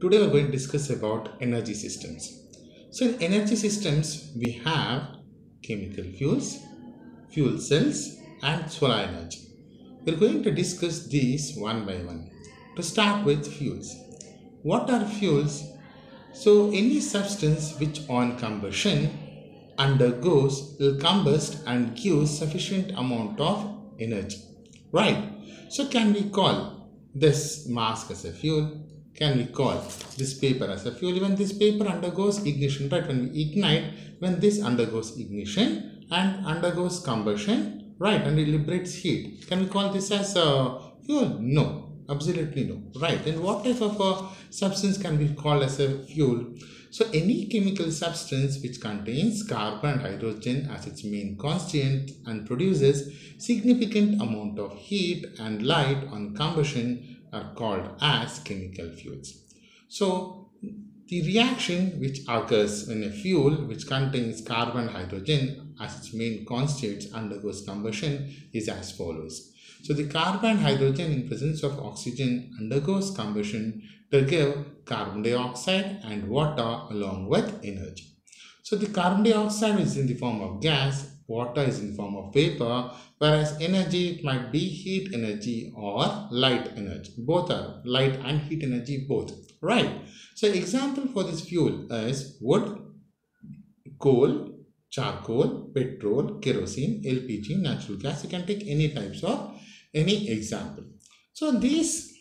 Today we're going to discuss about energy systems. So in energy systems, we have chemical fuels, fuel cells and solar energy. We're going to discuss these one by one. To start with fuels. What are fuels? So any substance which on combustion undergoes will combust and gives sufficient amount of energy. Right. So can we call this mask as a fuel? Can we call this paper as a fuel? Even this paper undergoes ignition, right? When we ignite, when this undergoes ignition and undergoes combustion, right, and it liberates heat. Can we call this as a fuel? No, absolutely no, right? And what type of a substance can be called as a fuel? So any chemical substance which contains carbon and hydrogen as its main constituent and produces significant amount of heat and light on combustion are called as chemical fuels. So the reaction which occurs when a fuel which contains carbon and hydrogen as its main constituents undergoes combustion is as follows. So the carbon and hydrogen in presence of oxygen undergoes combustion to give carbon dioxide and water along with energy. So the carbon dioxide is in the form of gas, water is in the form of vapor, whereas energy it might be heat energy or light energy. Both are light and heat energy both, right? So example for this fuel is wood, coal, charcoal, petrol, kerosene, LPG, natural gas. You can take any types of any example. So these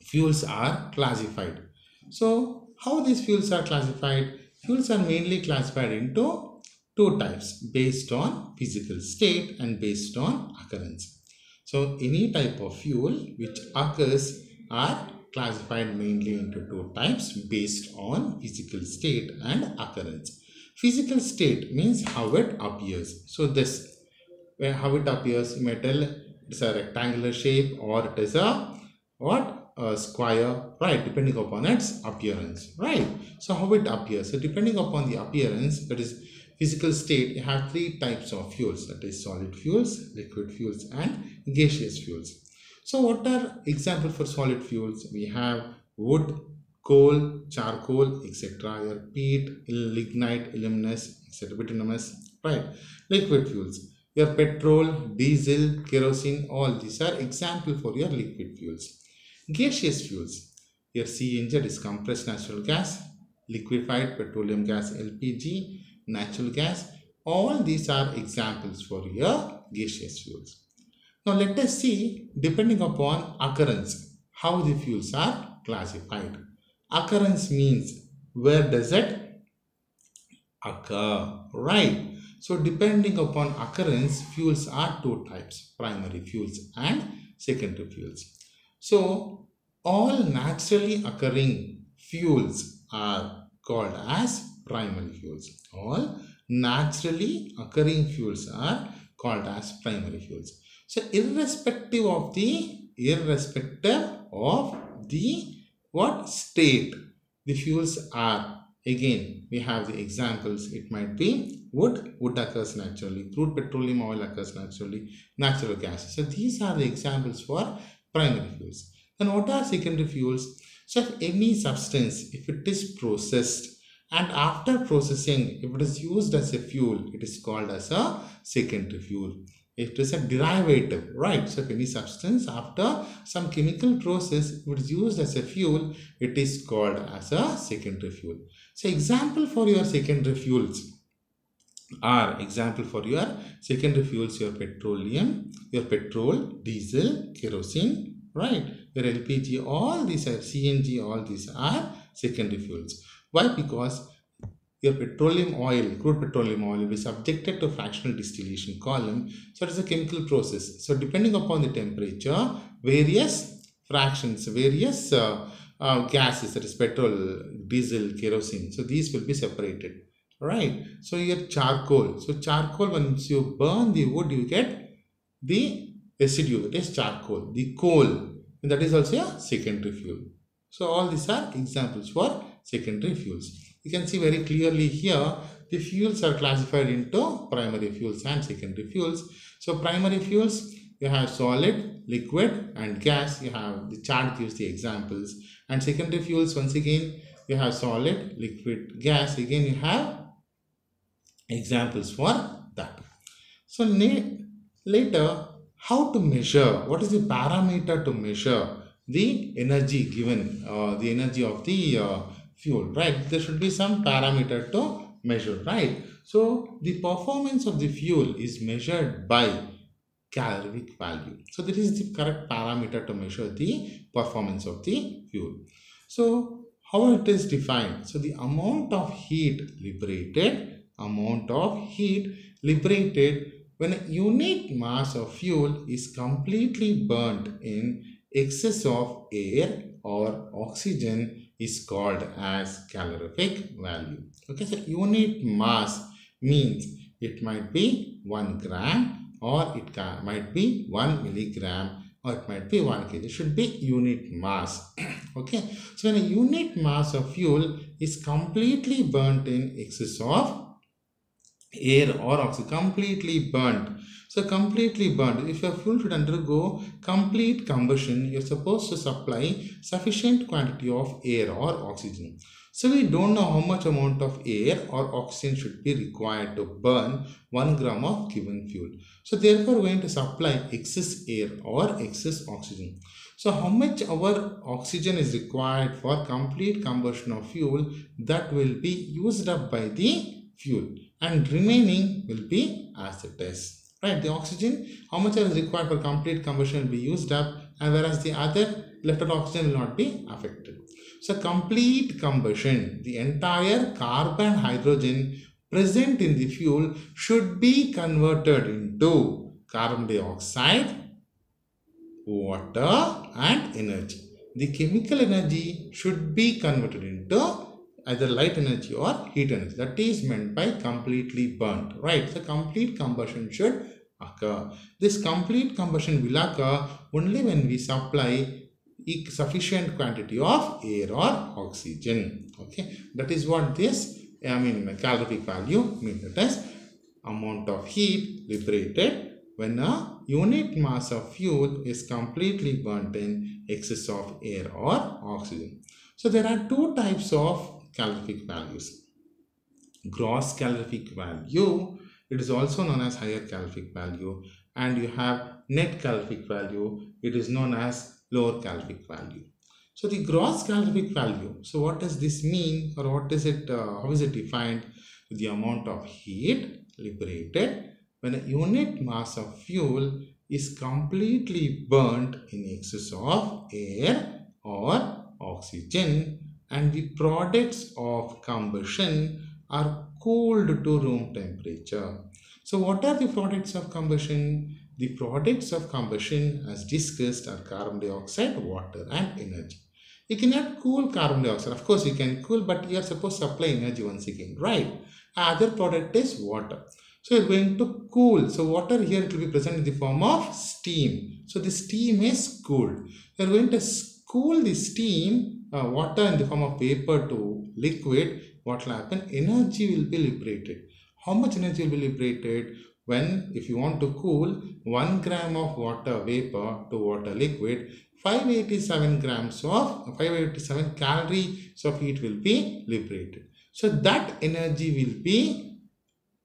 fuels are classified. So how these fuels are classified? Fuels are mainly classified into two types based on physical state and based on occurrence. So any type of fuel which occurs are classified mainly into two types based on physical state and occurrence. Physical state means how it appears. So this, how it appears, you may tell it's a rectangular shape or it is a what? A square, right, depending upon its appearance, right? So how it appears? So depending upon the appearance, that is physical state, you have three types of fuels, that is solid fuels, liquid fuels and gaseous fuels. So what are examples for solid fuels? We have wood, coal, charcoal, etc. Your peat, lignite, aluminous, etc. bituminous, right? Liquid fuels, your petrol, diesel, kerosene, all these are example for your liquid fuels. Gaseous fuels, your CNG, that is compressed natural gas, liquefied petroleum gas LPG, natural gas, all these are examples for your gaseous fuels. Now let us see, depending upon occurrence, how the fuels are classified. Occurrence means where does it occur, right? So depending upon occurrence, fuels are two types, primary fuels and secondary fuels. So all naturally occurring fuels are called as primary fuels. All naturally occurring fuels are called as primary fuels. So irrespective of the what state the fuels are, again we have the examples. It might be wood occurs naturally, crude petroleum oil occurs naturally, natural gas. So these are the examples for primary fuels. Then what are secondary fuels? So if any substance, if it is processed and after processing, if it is used as a fuel, it is called as a secondary fuel. It is a derivative, right? So if any substance after some chemical process, if it is used as a fuel, it is called as a secondary fuel. So example for your secondary fuels are your petroleum, your petrol, diesel, kerosene, right? Your LPG, all these are CNG, all these are secondary fuels. Why? Because your petroleum oil, crude petroleum oil will be subjected to fractional distillation column. So it is a chemical process. So depending upon the temperature, various fractions, various gases, that is petrol, diesel, kerosene. So these will be separated, right? So your charcoal. So charcoal, once you burn the wood, you get the residue, that is charcoal. The coal, that is also a secondary fuel. So all these are examples for secondary fuels. You can see very clearly here the fuels are classified into primary fuels and secondary fuels. So primary fuels, you have solid, liquid and gas. You have the chart gives the examples. And secondary fuels, once again, you have solid, liquid, gas. Again, you have examples for that. So later, how to measure? What is the parameter to measure the energy given, the energy of the fuel, right? There should be some parameter to measure, right? So the performance of the fuel is measured by calorific value. So that is the correct parameter to measure the performance of the fuel. So how it is defined? So the amount of heat liberated when a unit mass of fuel is completely burnt in excess of air or oxygen is called as calorific value. Okay, so unit mass means it might be 1 gram or it might be 1 milligram or it might be 1 kg. It should be unit mass. Okay, so when a unit mass of fuel is completely burnt in excess of air or oxygen, completely burnt. So completely burnt, if your fuel should undergo complete combustion, you're supposed to supply sufficient quantity of air or oxygen. So we don't know how much amount of air or oxygen should be required to burn 1 gram of given fuel. So therefore, we're going to supply excess air or excess oxygen. So how much our oxygen is required for complete combustion of fuel, that will be used up by the fuel, and remaining will be as it is. Right, the oxygen, how much is required for complete combustion will be used up, and whereas the other left out oxygen will not be affected. So complete combustion, the entire carbon hydrogen present in the fuel should be converted into carbon dioxide, water and energy. The chemical energy should be converted into either light energy or heat energy. That is meant by completely burnt, right? So complete combustion should occur. This complete combustion will occur only when we supply sufficient quantity of air or oxygen. Okay, that is what this calorific value means. That is amount of heat liberated when a unit mass of fuel is completely burnt in excess of air or oxygen. So there are two types of calorific values. Gross calorific value, it is also known as higher calorific value, and you have net calorific value, it is known as lower calorific value. So the gross calorific value, so what does this mean, or what is it, how is it defined? The amount of heat liberated when a unit mass of fuel is completely burnt in excess of air or oxygen, and the products of combustion are cooled to room temperature. So what are the products of combustion? The products of combustion, as discussed, are carbon dioxide, water and energy. You cannot cool carbon dioxide. Of course you can cool, but you are supposed to supply energy once again, right? Other product is water. So you're going to cool. So water here, it will be present in the form of steam. So the steam is cooled. You're going to cool the steam, water in the form of vapor to liquid. What will happen? Energy will be liberated. How much energy will be liberated? When, if you want to cool 1 gram of water vapor to water liquid, 587 calories of heat will be liberated. So that energy will be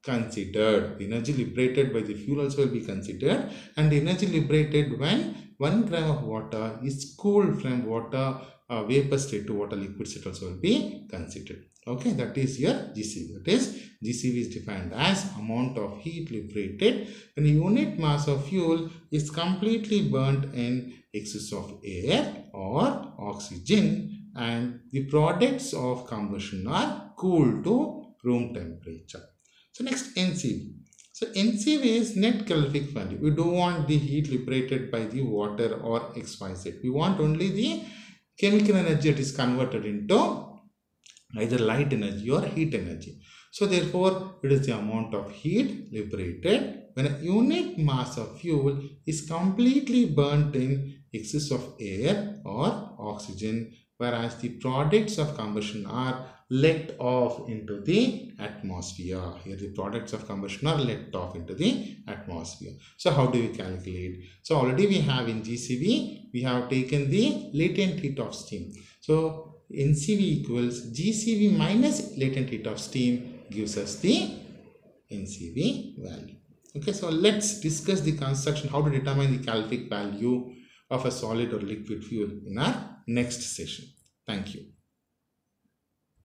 considered. The energy liberated by the fuel also will be considered, and the energy liberated when 1 gram of water is cooled from water vapor state to water liquid state also will be considered. Okay, that is your GCV. That is, GCV is defined as amount of heat liberated when a unit mass of fuel is completely burnt in excess of air or oxygen, and the products of combustion are cooled to room temperature. So next, NCV. So NCV is net calorific value. We don't want the heat liberated by the water or XYZ. We want only the chemical energy that is converted into either light energy or heat energy. So therefore, it is the amount of heat liberated when a unit mass of fuel is completely burnt in excess of air or oxygen, whereas the products of combustion are let off into the atmosphere. Here the products of combustion are let off into the atmosphere. So how do we calculate? So already we have in GCV, we have taken the latent heat of steam. So NCV equals GCV minus latent heat of steam gives us the NCV value. Okay, so let's discuss the construction, how to determine the calorific value of a solid or liquid fuel in our next session. Thank you.